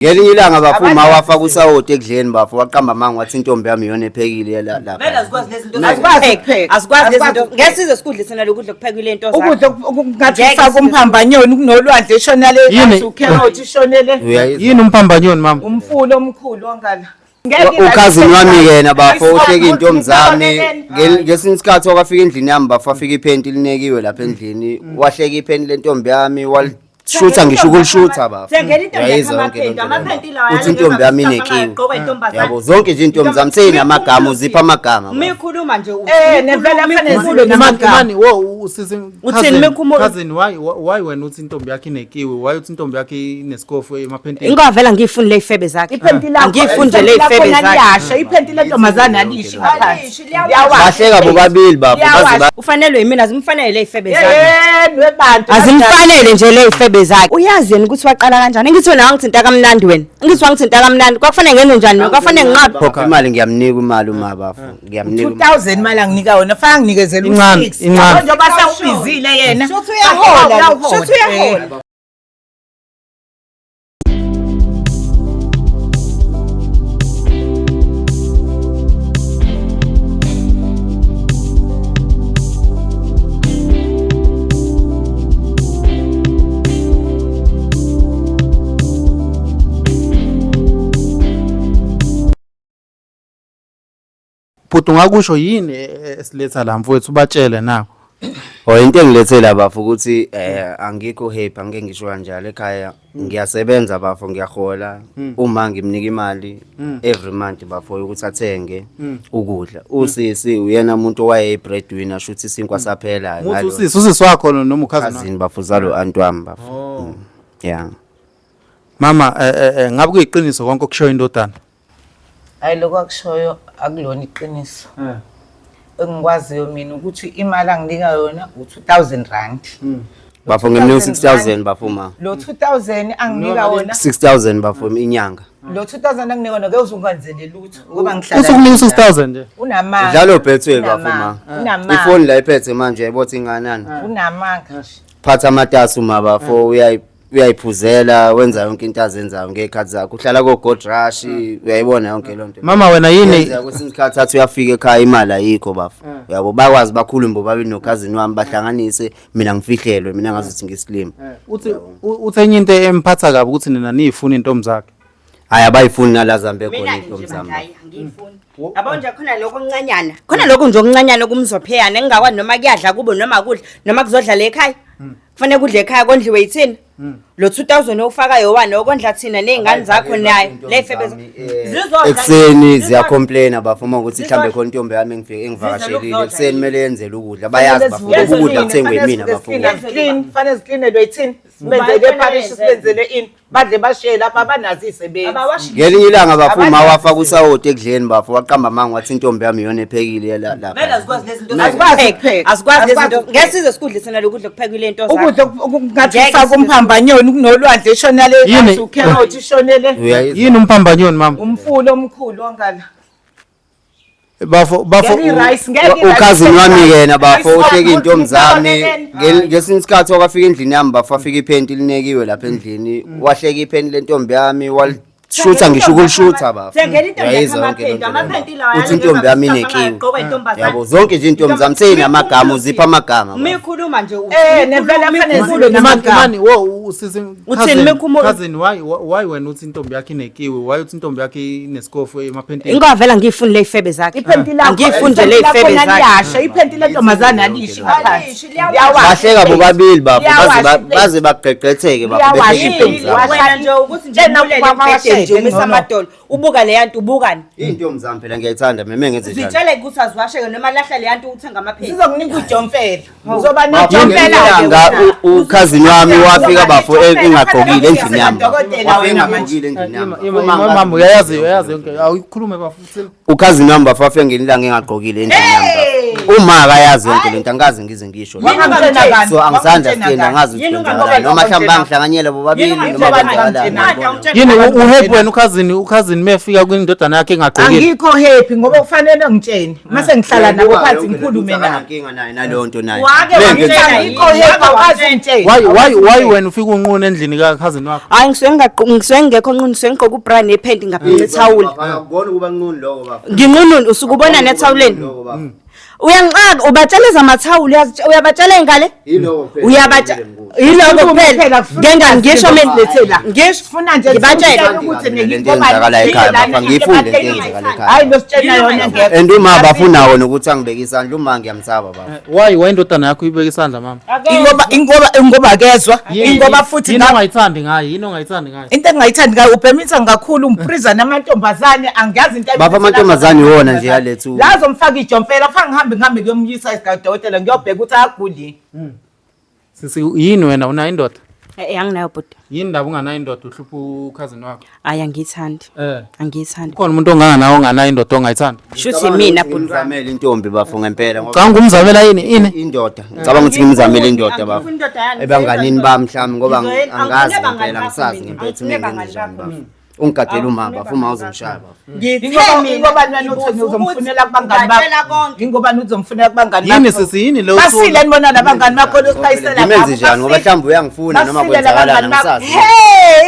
Ngelinye ilanga bafuma wafa kusawoti ekudleni bafo waqamba manga wathi intombi yami yona ephekile lapha. Vele azikwazi lezi zinto. Azikwazi lezi zinto. Ngesize sikudlisana lokudla kuphekile into zakho. Ukudla ngathi faka umphambanyoni kunolwandle eshonale ucarrot ishonele. Yini umphambanyoni mama? Umfulo omkhulu ongala. Ukhazini wami yena bafo uhleka intombi zami ngesinye isikhathi wakafika endlini yami bafo afika iphenti linekiwe lapha endlini wahleka iphenti lentombi yami shutha ngisho ukulishutha bafo uthi intombi yami inekiwe yabo zonke nje intombi zami seyinamagama uzipha amagama mikhuluma nje nevela fanele zibe namagama mani wo uthini mikhuluma cousin why wena uthi intombi yakhe inekiwe why uthi intombi yakhe inesikofu emaphentini ingavela ngifundile ifebe zakhe ngifundile ifebe zakhe yasho iphenti lentombazana yalishi ngaphansi bahleka bobabili bafo ufanele yimina azimfanele ifebe zakhe webantu azimfanele nje le ifebe zakhe uyazi yena ukuthi waqala kanjani ngithi wena ngithinta kamnandi wena ngithi wangithinta kamnandi kwakufanele ngenze njani kwakufanele ngiqaphe khokha imali ngiyamnika imali uma bafo ngiyamnika 2000 imali anginika wona faka nginikezela u6 njengoba sawubizile yena shothi uyahola shothi uyahola Bhuti ungakusho yini esiletha la mfowethu ubatshele nawe into engilethela bafo ukuthi angikho happy angeke ngisho kanjalo ekhaya ngiyasebenza bafo ngiyahola uma ngimnika imali every month bafo ukuthi athenge ukudla usisi uyena umuntu owaye breadwinner shuthi isinkwa saphela ngalo usisi wakho noma ukhazini bafo zalo antwami bafo yeah mama ngabe kuyiqiniso konke okushoyo indodana hayi lokho akushoyo akulona iqiniso engikwaziyo mina ukuthi imali anginika yona u2000 rand bafo ngemini 6000 bafuma lo 2000 anginika wona 6000 bafo inyanga lo 2000 anginika wona ke uzungenzele lutho ngoba ngihlala usukunika 6000 nje unamanga njalo Bethuel bafuma ifoni la iphethe manje yayibothi inganani unamanga phatha amatasi uma bafo uyayiphuzela wenza yonke into azenzayo ngekhathi zakho uhlala ko Gold Rush uyayibona yonke lonto mama wena yini kwesinye isikhathi athi uyafika ekhaya imali ayikho bafo yabo bakwazi bakhuluma bobabili nokhazini wami bahlanganise mina ngifihlelwe mina ngazuthi ngisilima uthi enye into emphatha kabi ukuthi nina niyifuna intombi zakhe hayi abayifuni nalazambe khona intombi zami ngiyifuna yabo nje khona lokho okuncanyana khona lokho nje okuncanyana kumzopheyana engakwazi noma kuyadla kubo noma kudla noma kuzodla ekhaya kufanele kudle ekhaya kondliwe yithini lo 2000 ofakayo wani okondla thina nezingane zakho nayo lefebe ekseni ziyacomplaina bafuma ukuthi mhlambe khona intombi yami engivakashelile ekseni kumele yenzele ukudla bayazi bafuna ukudla kuthengwe yimina bafuna fanele ziklinelwe yithini sibenzele parish sibenzele ini badle bashiye lapha banazi isebenzi ngelinye ilanga bafuma wafa kusawoti ekudleni bafo waqamba manga wathi intombi yami yona ephekile lapha vele azikwazi lezi zinto azikwazi lezi zinto ngesize sikudlisana lokudla kuphekile into zakho ukudla ngathi faka umphambanyoni kunolwandle eshonale ucarrot ishonele yini umphambanyoni mama umfulo omkhulu ongala bafo ukhazini wami yena bafo uhleka intombi zami ngesinye isikhathi wakafika endlini yami bafo afika iphenti linekiwe lapha endlini wahleka iphenti lentombi yami shutha ngisho ukulishutha bafo uthi intombi yami inekiwe yabo zonke nje intombi zami seyinamagama uzipha amagama mikhuluma nje nevela fanele zibe namagama mani wo usisi uthini mikhuluma cousin why wena uthi intombi yakhe inekiwe why uthi intombi yakhe inesikofu emaphentini ingavela ngifundile ifebe zakhe iphenti lakho ngifundile ifebe zakhe yasho iphenti lentombazana yalishi ngaphansi bahleka bobabili bafo baze bagqegqetheke bafo wena nje ukuthi nje nje umisa amadolo ubuka le yantu ubukani intombi zami phela ngiyayithanda meme ngenze njalo zitshele ukuthi aziwasheke noma lahla le yantu uthenga amaphepha sizokunika uJomfela uzoba noJomfela ukhazini wami wafika bafo engagqokile endlini yami wafika engagqokile endlini yami mama uyayazi yonke awukhulume bafo ukhazini wami bafo wafika ngelilanga engagqokile endlini yami uma akayazi yonke lento angazi ngize ngisho so angisanderstand angazi ukuthi kwenzakalani noma mhlawumbe angihlanganyele bobabili noma kwenzakalani yini uhappy wena ukhazini mefika kwindodana yakhe engagqokile angikho happy ngoba kufanele ngitshene mase ngihlala nabo phansi ngikhulume nabo inkinga naye naleyo nto naye angikho happy awukazi ngitshene why wena ufika unqune endlini kakhazini wakho hayi ngisuke ngekho nqunu ngigqoka ubra nephenti ngaphinca ethawula akubona ukuba nqunu lokho baba nginqununi usukubona nethawuleni uyangiqaka ubatsheleza amathawuli uyabatshala ingale uyabatshala yiloko kuphela ngenga ngisho mina ngisho funa nje ngibatshela ukuthi ngiyenzakala ekhaya bafana ngiyifunde ngiyenzakala ekhaya hayi lositshela yona ngeke and uma bafuna wona ukuthi angibeke isandla uma ngiyamsaba baba why indodana yakho ibeka isandla mama ingoba kezwa ingoba futhi yini ongayithandi ngayo yini ongayithandi ngayo into engayithandi ngayo ubhemisa kakhulu umpriza namantombazane angiyazi into baba amantombazane iwona nje yalethu lazo mfaka ijomfela afanga ngihambe kuyomyisa esikadokotela ngiyobheka ukuthi akaguli sisi yini wena una indoda anginayo bhuti yini ndaba unganayo indoda uhlupha ukhazini wakho hayi angiyithandi angiyithandi khona umuntu onganganawo onganayo indoda ongayithandi shuthi mina bhuti ngimzamela intombi bafo ngempela ngoba cha ngumzamela yini indoda ngicabanga ukuthi ngimzamela indoda bafo ebanganini bami mhlawumbe ngoba angazi ngempela ngisazi ngempela ukuthi mina ngenzenjani bafo ungigadela umama bafo uma uzongishaya bafo ingoba nanothi uzomfunela kubangani bakho ingoba uzomfunela kubangani bakho yini sisi yini lo basile nibona nabangani bakho losikhayisela ngimenze njani ngoba mhlawumbe uyangifuna noma kwenzakalana ngisazi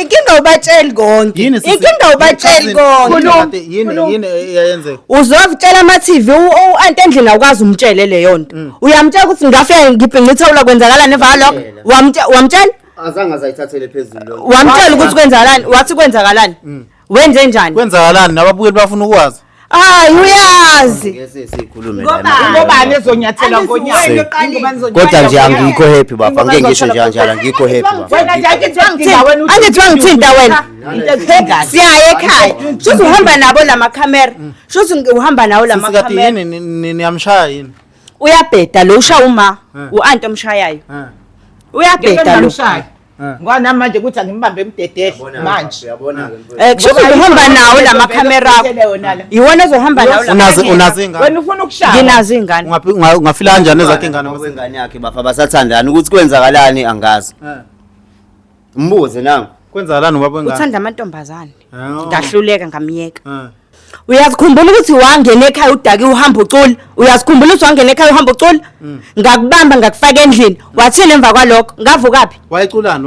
inkinga ubatsheli konke inkinga ubatsheli konke yini yayenzeka uzovutshela ama-TV u-anti endlini awukwazi umtshele leyo nto uyamtshela ukuthi ngafika ngibhinqa ithawula kwenzakalani evaka lokho wamtshela azange azayithathele phezulu lo wamtshela ukuthi kwenzakalani wathi kwenzakalani wenze njani kwenzakalani nababukeli bafuna ukwazi hayi uyazi ngeke sikhulume ngoba nezonyathela ngonyaka kodwa nje angikho happy bafo ngeke ngisho njalo angikho happy bafo wena nje akuthiwa wena angithiwa ngithinta wena siyaya ekhaya shuthi uhamba nabo lamakhamera shuthi uhamba nawo sikade lamakhamera yini niyamshaya yini uyabheda lo usha uma u-anti omshayayo uyabheda lo ngoba namanje ukuthi angimbambe emdededle manje uyabona kushuthi uhamba nawo lamakhamera iwona ozohamba nawo unazi ingane wena ufuna ukushaya nginazo ingane ungafila kanjani ezakhe ingane ngane yakhe bafo basathandana ukuthi kwenzakalani angazi mbuze nangu kwenzakalani ubaba wengane uthanda amantombazane ngahluleka ngamyeka uyazikhumbula ukuthi wangena ekhaya udaki uhamba ucula uyazikhumbula ukuthi wangena ekhaya uhamba ucula ngakubamba ngakufaka endlini wathini emva kwalokho ngavukaphi wayiculani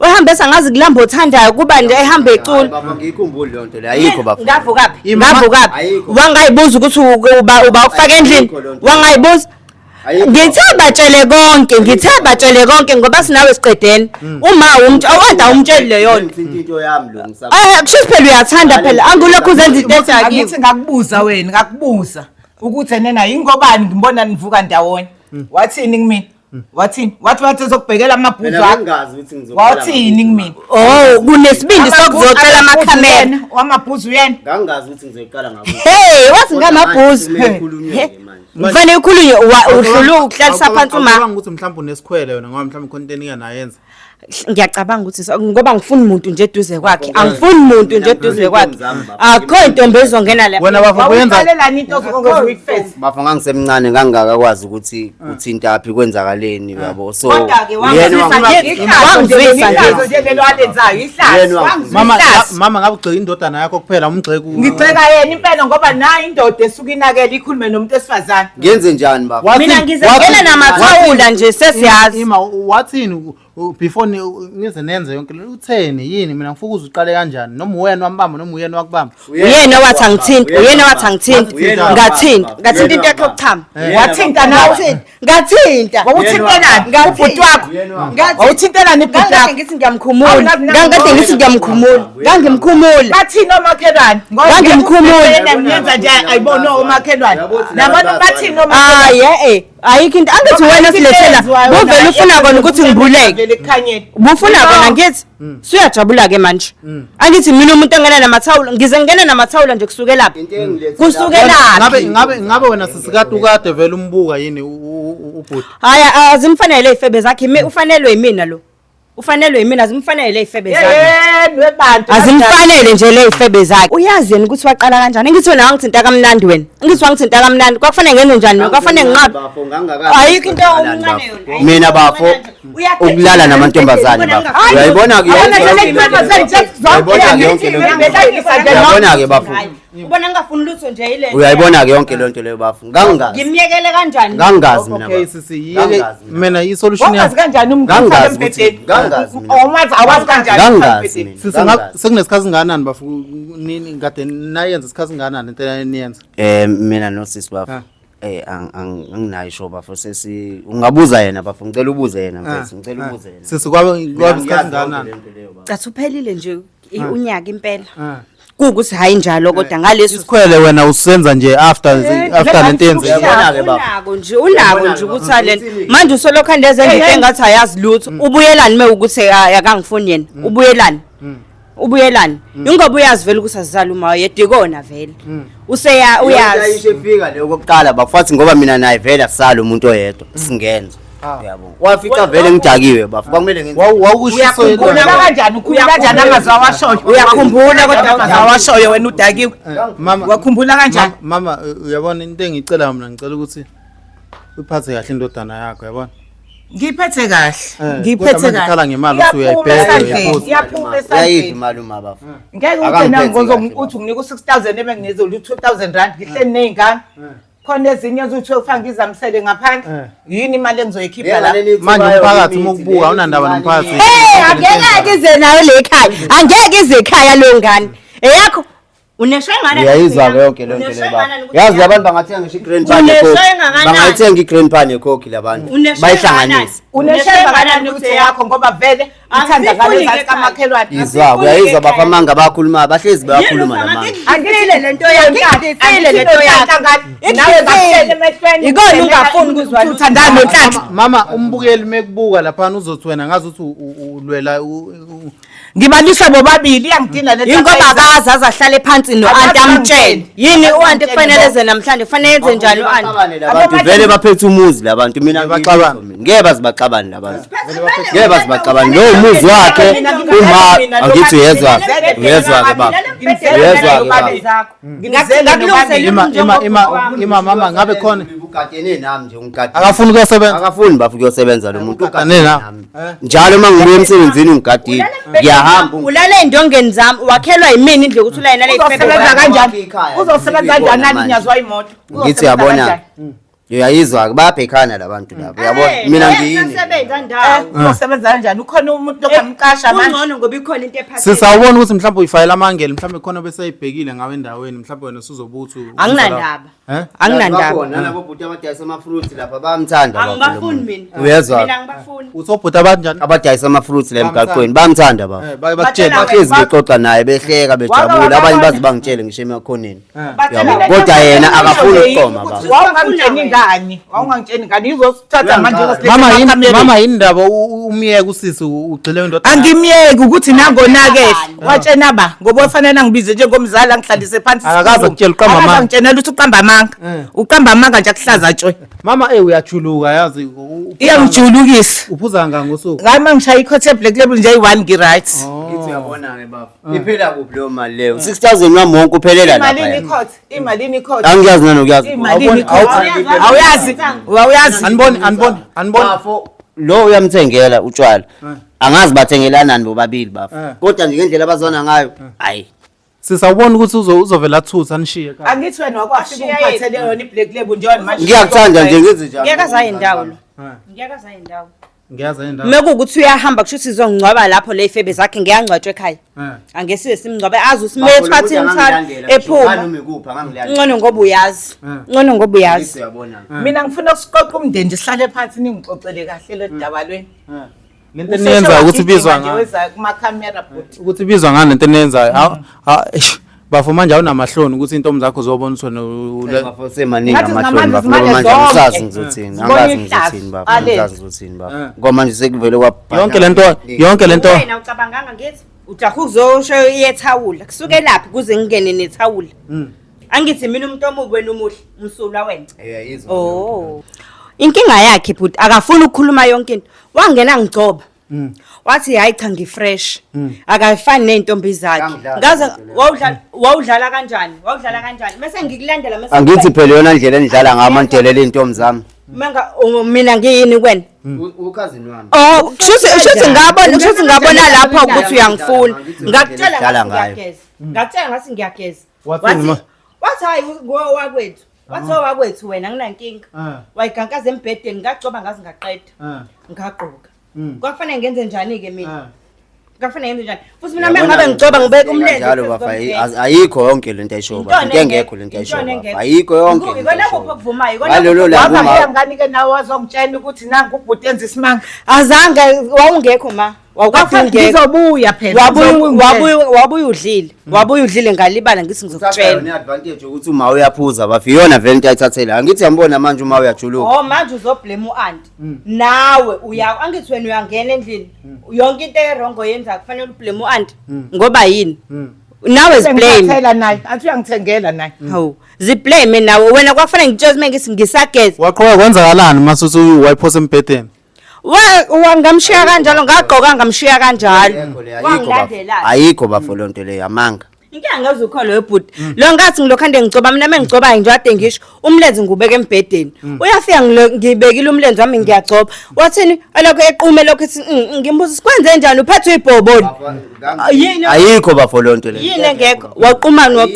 uhambe sangazi kulamba othandayo kuba nje ehambe ecula baba ngiyikhumbula le nto le ayikho bafo ngavukaphi wangayibuza ukuthi uba ukufaka endlini wangayibuza ngithe batshele konke ngoba sinawe siqedene uma awada umtsheli leyo nto into yami lo ngisaba kusho phela uyathanda phela angulokhu uzenza into ezakiwe ngithi ngakubuza wena ngakubuza ukuthi nena yingobani ngibona nivuka ndawonye wathini kumina wathini wathi ezokubhekela amabhuzu akho ngazi ukuthi ngizokhala wathini kumina kunesibindi sokuzocela amakhamera wamabhuzu uyena ngangazi ukuthi ngizoyiqala ngabo wathi ngamabhuzu kufanele ukhulunywe uhlulu ukuhlalisa phansi uma ngicabanga ukuthi mhlawumbe unesikhwele wena ngoba mhlawumbe content inganayenza ngiyacabanga ukuthi ngoba ngifuna umuntu nje eduze kwakhe angifuni umuntu nje eduze kwakhe akho intombi ezongena lapha wena bafo kuyenza wawuqalelani into ozokwenza weekfest bafo ngangisemncane ngangakakwazi ukuthi uthinta aphi kwenzakaleni yabo so kodwa-ke mama ngabe ugcika indodana yakho kuphela umgceki ngigxeka yena impela ngoba nayo indoda esuke inakele ikhulume nomuntu esifazane ngenze njani bafo mina ngizengena namathawula nje sesiyazi ima wathini before nize nenze yonke le utheni yini mina ngifuna uzuqale kanjani noma wena wambamba noma uyena wakubamba uyena wathi angithinta ngathinta into yakhe yokuchama wathinta nawe ngathinta wawuthintelani ubhuti wakho wawuthintelani ibhuti wakho ngithi ngiyamkhumula ngangikade ngithi ngangimkhumula bathini omakhelwane yena ngiyenza nje ayibone omakhelwane nabantu bathini omakhelwane ayikho into angithi wena silethela buvele ufuna kona ukuthi ngibuleke bufuna kona ngithi suyajabula-ke manje angithi mina umuntu ongena namathawula ngize ngingena namathawula nje kusukelaphi ngabe wena sisikade vele umbuka yini ubhuti hhayi azimfanele iy'febe zakhe ufanelwe yimina lo ufanelwe yimina azimfanele ley'febe zakhe yeni webantu azimfanele nje ley'febe zakhe uyazi yena ukuthi waqala kanjani ngithi wena wangithinta kamnandi wena ngithi wangithinta kamnandi kwakufanele ngenze njani wena kwakufanele nginqabe ayikho into omncane yona mina bafo ukulala namantombazane bafo uyayibona-ke uyayibona-ke bafo ubona ngingafuni lutho nje yile uyayibona-ke yonke leyo nto leyo bafo ngangazi ngimyekele kanjani ngangazi mina Okay bafo. sisi Ngangazi mina. mina i-solution wazi kanjani umuntu Ngangazi embhedeni ukuthi- ngangazi mina. awumazi awazi kanjani Ngangazi mina. sisi sekunesikhathi singanani bafo nini kade nayenza isikhathi singanani into eniyenza Mina nosisi bafo Ha. anginayo show bafo sesi ungabuza yena bafo ngicela ubuze yena mfethu ngicela ubuze yena sisi kwabe Mina isikhathi ngiyazi yonke singanani le nto leyo bafo. cathi uphelile nje unyaka impela Ah. kuwukuthi hayi njalo kodwa ngaleso isikhwele wena usenza nje after lento yenze Uyabona-ke bafo. unako nje unako nje ukuthi bafo. alena manje usolokhu andezenza into engathi ayazi lutho ubuyelani mewukuthi akangifuni yena ubuyelani ingoba uyazi vele ukuthi asizala uma yedwa ikona vele useya uyazi Ayisho efika leyo kokuqala bafuthi ngoba mina naye vele asala umuntu oyedwa singenza uyabona wafica vele ngidakiwe bafo kwakumele ngenze wawushiso ukhulula kanjani ukhulula kanjani angazawashoyo Uyakhumbula kodwa angazawashoyo wena udakiwe mama wakhumbula kanjani mama uyabona into engicela mina ngicela ukuthi uphathe kahle indodana yakho uyabona ngiphethe kahle kodwa ngiphethe manje ikhala kahle ngemali uthi uyayibheka uyayiphuza iyaphuma uyayidla esandleni imali uma bafo ngeke uthi Akangiphethe nangozo kahle, uthi unginika u-6000 ebenginizela u-2000 rand ngihleli ney'ngane khona ezinye ezithi ufake izamisele ngaphandle yini imali engizoyikhipha la manje umphakathi uma ukubuka awunandaba nomphakathi angeke ize nayo le ekhaya angeke ize ekhaya leyo ngane eyakho uneshwe ngane uyayizwa-ke yonke leyo nto leyo bafo yazi abantu bangathenga ngisho i-grand pan bangayithenga i-grand pan yekhokhi labantu bayihlanganise uneshemba kanani ukuthi yakho ngoba vele ithanda ngale zathi kamakhelwane izwa uyayizwa bafo amanga bayakhuluma bahlezi bayakhuluma namanga angifile lento yakho ngifile lento yakho ikona ungafuni ukuzwa lutho uthandana nonhlanhla mama umbukeli mekubuka laphana uzothi wena ngazi ukuthi ulwela ngibalisa bobabili iyangidina le ingoba akazi aze ahlale phansi no-anti amtshele yini u-anti kufanele eze namhlanje kufanele yenze njani u-anti abantu vele baphethe umuzi labantu mina Baxabane. ngeke baze baxabane labantu ngeke baze baxabane lowo muzi wakhe uma angithi uyezwa-ke bafo uyezwa-ke bafo ima mama ngabe khona ugadene nami nje ungigadene akafuni ukuyosebenza akafuni bafo kuyosebenza lo muntu Ugadane nami. njalo uma ngibuya emsebenzini ungigadile ngiyahamba ulale ey'ndongeni zami wakhelwa yimini indlela ukuthi ulayena uzosebenza kanjani uzosebenza kanjani nani nyazwa imoto ngithi uyabona uyayizwa-ke bayabhekhana la bantu labo uyabona mina ngiyini uzosebenza kanjani ukhona umuntu okamqasha manje ungcono ngoba ikhona into ephathele sisawubona ukuthi mhlawumbe uyifayela amangele mhlawumbe khona beseyibhekile ngawe endaweni mhlawumbe wena usuzobuthi anginandaba anginandaba nalabo bhuti abadayisa amafruits lapha bayamthanda angibafuni mina uyezwa mina angibafuni usobhuti abanjani abadayisa amafruits la emgaqweni bayamthanda bafo bakutshela bahlezi bexoxa naye behleka bejabula abanye baze bangitshele ngisho emakhoneni Bathela- kodwa yena akafuni ukuqoma bafo wawungangitsheni ngani wawungangitsheni ngani izosithatha manje mama yini ndaba umyeke usisi ugxile indoda angimyeki ukuthi nangonakele watshena ba ngoba ufanele ngibize njengomzali angihlalise phansi Akakaze akutshele uqamba amanga. angitshela ukuthi uqamba amanga uqamba amanga nje akuhlaza tshwe mama uyajuluka yazi iyangijulukisa uphuza ngosuku ngayi mangishaya ikhothe black label nje yi-1 ngi-right ngithi uyabona-ke bafo iphela kuphi leyo mali leyo 6000 wami wonke uphelela imalini lapha ikhothe imalini ikhothe angiyazi nanokuyazi imalini ikhothe awuyazi awuyazi aniboni bafo lo uyamthengela utshwala angazi bathengelanani bobabili bafo kodwa nje ngendlela abazona ngayo hayi sisawubona ukuthi uzovela athutha anishiye ekhaya angithi wena wakwafika ungiphathele yona i-black label njalo manje ngiyakuthanda nje ngizi njalo ngeke azaye ndawo lo ngeke azaye ndawo ngiyaza indawo mekuwukuthi uyahamba kusho ukuthi izongcwaba lapho le y'febe zakhe ngiyangcwatshwa ekhaya angesiye simngcwabe azi usimethwathi imthwalo ephuma ngcono ngoba uyazi ngcono ngoba uyazi mina ngifuna ukusiqoqa umndeni nje sihlale phansi ningixoxele kahle le daba lweni lento eniyenzayo ukuthi ibizwa ngani kumakhamera bhuti ukuthi ibizwa ngani lento eniyenzayo bafo manje awunamahloni ukuthi intombi zakho zoboniswa semaningi Ngathi amahloni bafo zinamanje ngoba manje zonke. angisazi ngizothini Zibona angazi ihlazo, ngizothini bafo alezi. angazi ngizothini bafo ngoba manje sekuvele kwabhala yonke lento wena ucabanganga ngithi ujaha ukuzosho iyethawula kusuke laphi kuze ngingene nethawula angithi mina umuntu omubi wena umuhle umsulwa wena oh inkinga yakhe but akafuni ukukhuluma yonke into wangena ngigcoba wathi hayi cha ngifresh akafani nezintombi zakhe Angidlali ngaze ngidlala. wawudlala kanjani mase ngikulandela mase Angithi phela yona ndlela endidlala ngamantelela intombi zami. mina ngiyini kwena Ukhazini wami. oh shuthi ngabona lapho ukuthi uyangifuna ngakutshela Ngidlala ngathi ngiyageza Wathini ma? wathi hayi wakwethu wathi wakwethu wena nginankinga wayigankaza embhedeni ngagcoba ngazi ngaqeda ngagqoka kwakufanele ngenze njani ke mina kwakufanele ngenze njani futhi mina mengabe ngigcoba ngibeka umlenze Njalo bafa ayikho yonke lento ayisho bafa. Into engekho lento ayisho bafa. Ayikho yonke. ikona kupho kuvumayo Ngalolo la Waba uma ngani ke nawe wazongitshela ukuthi nangu ubhuti enza isimanga. azange wawungekho ma Ngizobuya phela. wabuya udlile ngalibala ngithi ngizokutshela ne-advantage ukuthi uma uyaphuza bafa iyona vele into ayithathela. Angithi yambona manje uma uyajuluka. oh manje uzoblame u-anti nawe angithi wena uyangena endlini yonke into erongo yenza kufanele ublame u-anti ngoba yini nawe ziblame Ngithela naye. Athi uyangithengela naye. hawu ziblame nawe wena kwakufanele ngitshela uma ngithi ngisageza Waqhubeka kwenzakalani masuthi wayiphosa embhedeni? wangamshiya kanjalo ngagqoka ngamshiya kanjalo wangilandelani Ayikho bafa lonto leyo amanga. inkinga ngeze ukholo webhuti lo ngathi ngilokhande ngigcoba mina mengigcoba nje ade ngisho umlenze ngubeka embhedeni uyafika ngibekile umlenze wami ngiyagcoba wathini alokho equme lokho ngimbuza sikwenze njani uphathe uyibhoboni yini Ayikho bafa lonto leyo. yini engekho waqumana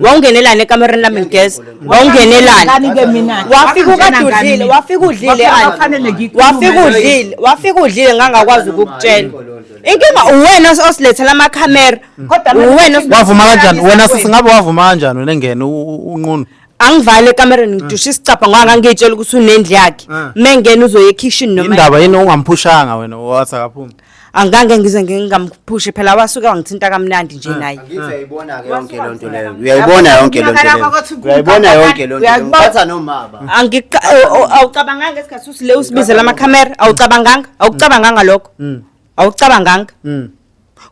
wawungenelana ekamereni lami ngigeza wawungenelana Ngani ke mina? wafika ukadudlile wafika udlile wafika udlile ngangakwazi ukukutshela inkinga uwena osilethela amakhamera uwena Wavuma kanjani? Wena singabe wavuma kanjani wena engene unqunu? angivale ekamereni ngidusha isicapha ngoba ngangitshela ukuthi unendli yakhe mengena uzoya ekitchen noma Indaba yini ungamphushanga wena wathi akaphumi? angange ngize ngingamphushe phela wasuke wangithinta kamnandi nje naye Angithi uyayibona ke yonke lonto leyo. Uyayibona yonke lonto leyo. Uyayibona yonke lonto leyo. Ngiphatha nomaba. awucabanganga ngesikhathi usile usibizela amakhamera awucabanganga lokho awucabanganga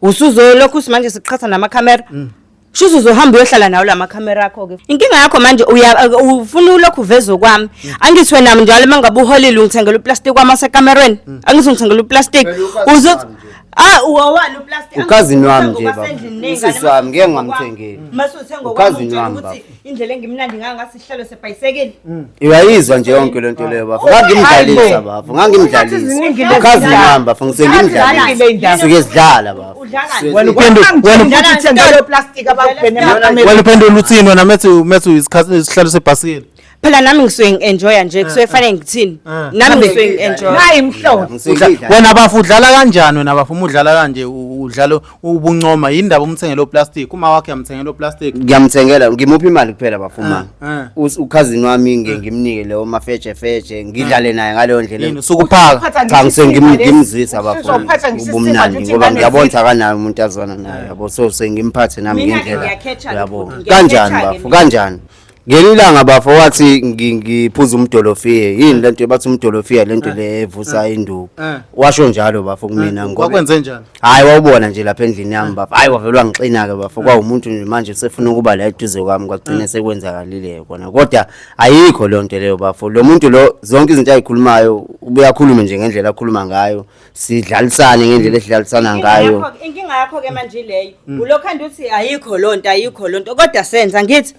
usuzolokhu manje siqhatha namakhamera shuthi uzohamba uyohlala nawo lamakhamera akho ke inkinga yakho manje ufuna ulokhu uveze kwami angithi wena njalo mangabe uholile ungithengela uplastic kwama sekamereni angithi ngithengela uplastic uzothi uwawani uplastic Ukhazini wami nje baba. Usisi wami ngeke ngamthengeli. masuthengo Ukhazini wami baba. indlela engimnandi ngangasi sihlalo sebhayisekeli Uyayizwa nje yonke lonto leyo bafa. Ngangimdlalisa bafa. Ngangimdlalisa. Ukhazini wami bafa ngisengimdlalisa. Suke sidlala bafa. Wena futhi uthengele plastic abakubhene emakameni. Wena uphendula uthini wena methu isihlalo sebhasikeli? phela nami ngisuke ngi-enjoya nje kusuke fanele ngithini nami ngisuke ngi-enjoya Nayi imhlobo. Wena bafu udlala kanjani wena bafu udlala kanje udlalo ubuncoma yindaba umthengelo plastic uma wakhe yamthengelo plastic? Ngiyamthengela ngimuphi imali kuphela bafuma. Ukhazini wami ngimnike leyo mafeje ngidlale naye ngaleyo ndlela. Yini sukuphaka? Cha ngimzisa bafuna ubumnandi ngoba ngiyabona kanayo umuntu azwana naye yabo so sengimphathe nami ngendlela yabo kanjani bafu kanjani ngelilanga bafu wathi ngiphuza umdolofiye yini lento bathi umdolofiya lento le evusa induku washo njalo bafu kumina ngoba Wakwenze njani? hayi wawubona nje lapha endlini yami bafu hayi wavelwa ngixina ke bafu kwawumuntu nje manje sefuna ukuba la eduze kwami kwagcina sekwenzakalile kona kodwa ayikho lonto leyo bafu lo muntu lo zonke izinto ayikhulumayo ubuyakhuluma nje ngendlela akhuluma ngayo sidlalisane ngendlela esidlalisana ngayo inkinga yakho ke manje leyo ulokhanda uthi ayikho lonto kodwa senza ngithi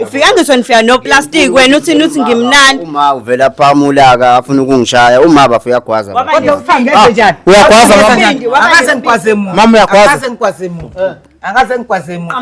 ufika ngizonifika no plastic wena uthi ngimnandi uma uvela phamulaka afuna ukungishaya uma bafu uyagwaza Kodwa ufanele njani? Uyagwaza Akaze ngikwaze muntu. Mama uyagwaza? Akaze ngikwaze muntu. Akaze ngikwaze muntu.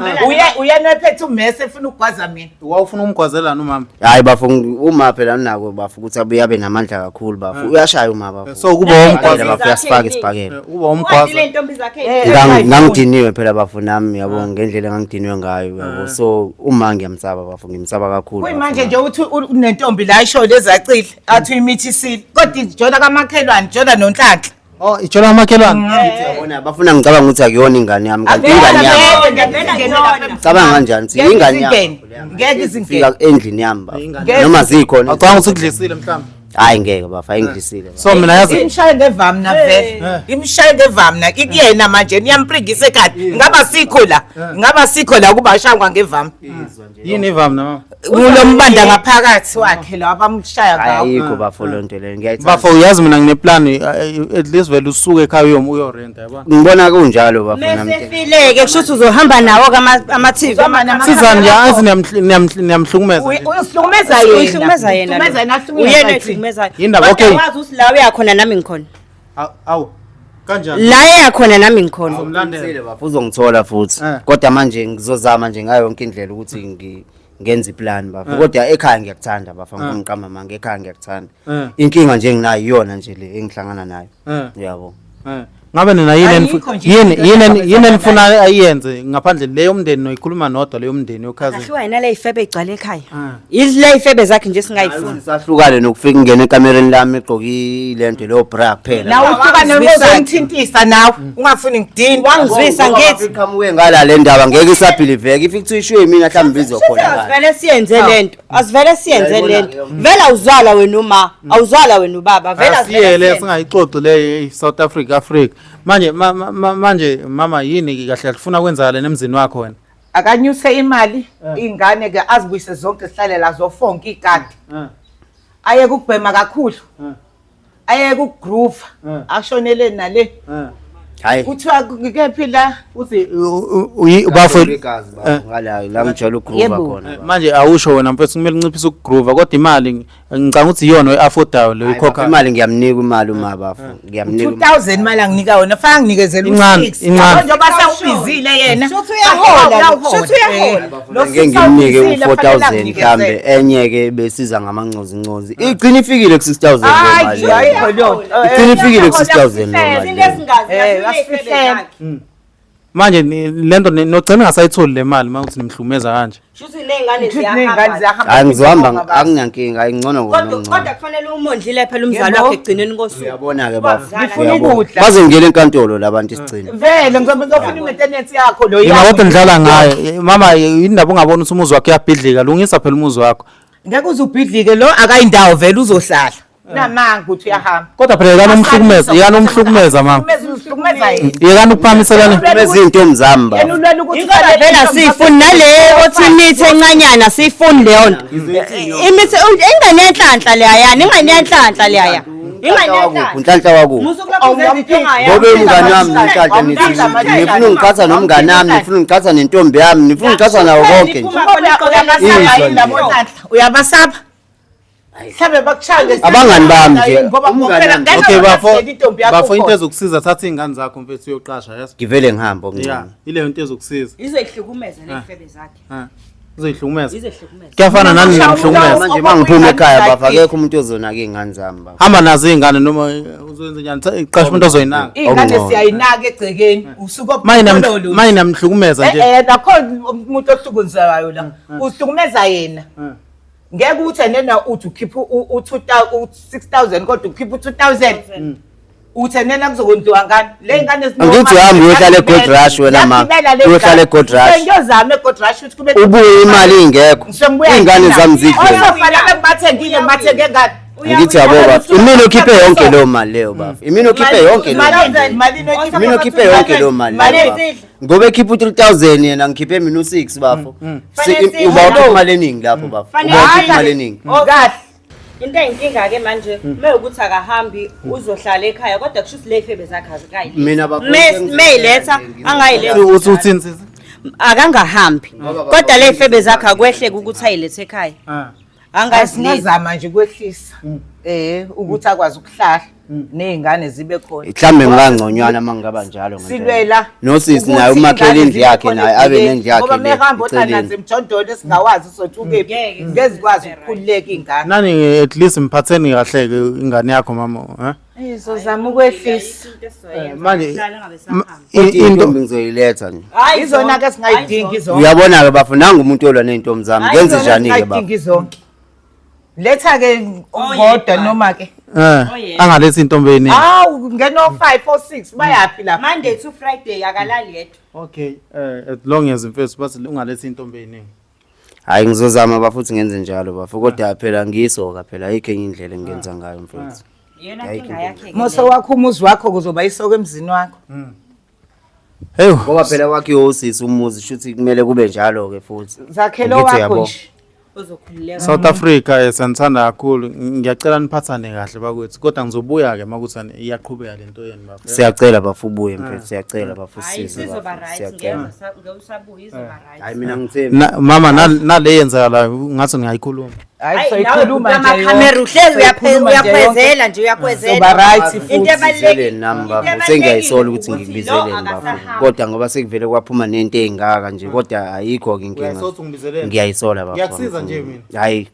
Uyanephethe umese ufuna ukugwaza mina. Wawufuna umgwazelana umama? hayi bafu uma phela nako bafu ukuthi abuye abe namandla kakhulu bafu uyashaya uma bafu So kuba umgwaza bafu uyasifaka isibhakela kuba umgwaza. le ntombi zakhe ngangidiniwe phela bafu nami yabo ngendlela ngangidiniwe ngayo yabo so uma ngiyamsaba bafu ngimsaba kakhulu Kuyimanje nje uthi unentombi la isho lezacile athi uyimithisile. Kodwa ijona kamakhelwane, ijona nonhlanhla. Oh ijola amakhelwane. yabona bafuna ngicabanga ukuthi akuyona ingane yami kanti ingane yami cabanga kanjani sithi ingane yami Ngeke izingene. fika endlini yami bafu noma zikhona Awucanga ukuthi kudlisile mhlawumbe? hayi ngeke bafa engidlisile so mina yazi imshaye ngevamu na vele imshaye ngevamu na ikuyena manje niyamphringisa ekhaya ngaba sikho la kuba shangwa ngevamu yini ivamu na kulo mbanda ngaphakathi wakhe la abamshaya ngawo ayikho bafo lonto leyo ngiyayithanda bafo uyazi mina ngine-plan at least vele usuke ekhaya uyorenta yabona ngibona kunjalo bafo nami mesefileke kusho ukuthi uzohamba nawo ama-TV sizani yazi niyamhlukumeza uyihlukumeza uyihlukumeza yena uyena ehlukumezayo Yindaba, okay. wazi ukuthi la uyakhona nami ngikhona awu kanjani la eyakhona nami ngikhona umlandela bafo uzongithola futhi kodwa manje ngizozama nje ngayo yonke indlela ukuthi ngenza iplan bafo kodwa ekhaya ngiyakuthanda bafo ngiqamba manje ekhaya ngiyakuthanda inkinga nje nginayo iyona nje le engihlangana nayo yabo ngabe nina Ayikho nje yini enifuna ayenze ngaphandle leyo mndeni noyikhuluma nodwa leyo mndeni yochaza ahluka yena le ifebe igcwala ekhaya ile ifebe zakhe nje singayifuni sahlukane nokufika ingena ekamereni lami egqoki lento leyo bra kuphela nawe uhlukane ngozongithintisa nawe ungafuni ngidini wangizwisa ngithi iqhamuke ngala le ndaba ngeke isabhiliveke if kuthiwa mina mhlawumbe bizokhona asivele siyenze lento asivele siyenze lento vele awuzwala wena uma awuzwala wena ubaba vele asiyele singayixoxi le South Africa manje mama yini kahle ufuna kwenzakala nemzini wakho wena akanyuse imali ingane ke azibuyise zonke sihlalela zofonke igadi ayeke ukubhema kakhulu ayeke ukugroove ashonele nale hayi kuthiwa kephi la uthi bafo ngala la ngijwayele ugroove khona manje awusho wena mfethu kumele unciphise ukugroove kodwa imali ngicanga ukuthi iyona oyiaffordayo leyo ikhokha imali ngiyamnika imali uma bafo ngiyamnika 2000 imali anginika yona faka ngikezela Incane. njengoba sawubizile yena Shuthi uyahola, shuthi uyahola. ngeke ngimnike u4000 mhlambe enye ke besiza ngamancozincozi igcina ifikile ku6000 hayi mali hayi lo igcina ifikile ku6000 mali into esingazi la ifebe zakhe manje lento nogcina ngasayitholi le mali mawuthi nimhlumeza kanje shuthi nengane ingane ziyahamba hayi ngizohamba akunyankinga ayingcono kodwa kufanele umondlile phela umzali wakhe egcineni kosuku uyabona ke bafo ngifuna ukudla bazongena enkantolo labantu isigcina vele ngizofuna i-internet yakho lo yena kodwa nidlala ngayo mama indaba ungabona ukuthi umuzi wakhe uyabhidlika lungisa phela umuzi wakho ngeke uzubhidlike lo akayindawo vele uzohlala namanga ukuthi uyahamba kodwa phela yekanomhlukumeza mama uhlukumeza yena yekani ukuphamiselana izintombi zami bafo ulwela ukuthi ingoba vela siyifuni nale othi imithi encanyana siyifuni leyo nto imithi ingane yenhlanhla leyayana ingane yenhlanhla leyaya ingane yenhlanhla unhlanhla wakuphi musukulapho uzenza ithonga ngobe umngane wami nenhlanhla nithi nifuna ungicatha nomngane wami nifuna ungicatha nentombi yami nifuna ungicatha nawo konke nje uyabasaba indaba onhlanhla uyabasaba mhlawumbe bakushayele Abangani bami nje, okay bafo into ezokusiza thatha izingane zakho mfethu uyoqasha yazi ngivele ngihambe yeah okuncane ile into ezokusiza izoyihlukumeza lefebe zakhe uzoyihlukumeza izoyihlukumeza kuyafana nani nemhlukumeza manje mangiphuma ekhaya bafo akekho umuntu ozonaka izingane zami bafo hamba nazo izingane noma uzoyenza njani iqasha umuntu ozoyinaka ingane siyayinaka egcekeni usuka manje namhlukumeza nje nakho umuntu ohlukunzayo la uhlukumeza yena ngeke uthi nena uthi ukhipha u6000 kodwa ukhipha u2000 uthi nena kuzokwenziwa ngani le ngane angithi uhambe uyohlala eGold Rush wena ma uyohlala eGold Rush ngiyozama eGold Rush ukuthi kube ubuye imali ingekho izingane zami zidle ofanele ngibathengile ngibathenge ngani ngithi yabo bafo imini okhiphe yonke leyo mali leyo bafo imini okhiphe yonke leyo mali imini okhiphe yonke leyo mali ngoba ekhipha u3000 yena ngikhiphe mina u6 bafo uba ukhipha imali eningi lapho bafo uba ukhipha imali eningi kahle into eyinkinga ke manje mewukuthi akahambi uzohlala ekhaya kodwa kusho ukuthi le ifebe zakhe azikayi mina bafo meyiletha angayiletha uthini sisi akangahambi kodwa le ifebe zakhe akwehleke ukuthi ayilethe ekhaya angazama nje ukwehlisa ukuthi akwazi ukuhlala nezingane zibe khona mhlambe ngangconywana mangaba njalo silwela nosisi naye umakhele indlu yakhe naye abe nendlu yakhe ngoba mehamba othanaze emjondolo esingawazi sothi ukephi ngezikwazi ukukhululeka ingane nani at least mphatheni kahle ke ingane yakho mama izozama ukwehlisa manje intombi ngizoyiletha nje izona ke singayidingi izona uyabona ke bafo nanga umuntu olwa nentombi zami ngenze njani ke bafo izonke letha ke ugodwa noma ke angalethi intombi eningi awu ngeno 5 or 6 bayapi lapha Monday to Friday akalali yedwa okay as long as mfethu bathi ungalethi intombi eningi Hayi ngizozama bafuthi ngenze njalo bafo kodwa phela ngiyisoka phela ayikho enye indlela engenza ngayo mfethu. Yena inkinga yakhe. Mose wakho umuzi wakho kuzoba isoko emzini wakho. Hey, Ngoba phela wakhe uyosisi umuzi shuthi kumele kube njalo ke futhi. Zakhelo Ngithi wakho yabo. nje. Uzokhululeka. South Africa sanithanda kakhulu. Ngiyacela niphathane kahle bakwethu. Kodwa ngizobuya ke makuthani iyaqhubeka lento yeni bafo. Siyacela bafu ubuye mfethu siyacela bafu Hayi size. sizoba right Siyacela. ngeusabuya izoba right. Hayi mina ngithemba. Mama nale yenzakala ngathi ngiyayikhuluma. Hayi soyikhuluma nje. Kamera uhlezi uyaphezela nje uyakwezela. Soba right Into futhi. ebalekile Nami bafo sengiyayisola ukuthi ngikubizeleni bafo. Kodwa ngoba sekuvele kwaphuma nento engaka nje kodwa ayikho ke inkinga. Uyayisola ungibizeleni. Ngiyayisola bafo. Ngiyakusiza nje mina. Hayi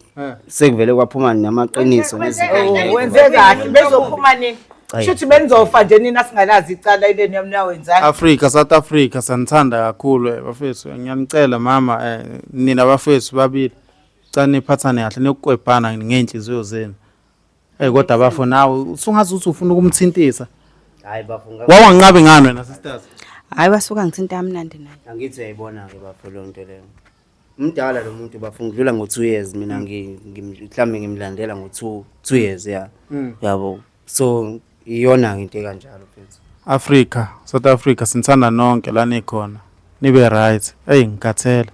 sekuvele kwaphuma namaqiniso nezinto. Wenze kahle bezophuma nini? Shuthi benizofa nje nina singalazi icala ileni yamna wenzani. Africa, South Africa sanithanda kakhulu bafethu. Ngiyanicela mama nina bafethu babili. Cela niphathane kahle nokukwebhana ngenhliziyo zenu. Kodwa bafo nawe usungazi ukuthi ufuna ukumthintisa. Hayi bafo Wawanqabe ngani wena sisters? Hayi basuka ngithinta amnandi naye. angithi uyayibona ke bafo lo nto leyo. Umdala lo muntu bafo ngidlula ngo2 years mina mhlambe ngimlandela ngo2 years ya. Yabo. So iyona into kanjalo mfethu. Africa, South Africa sinithanda nonke la nikhona. Nibe right. Ngikathela.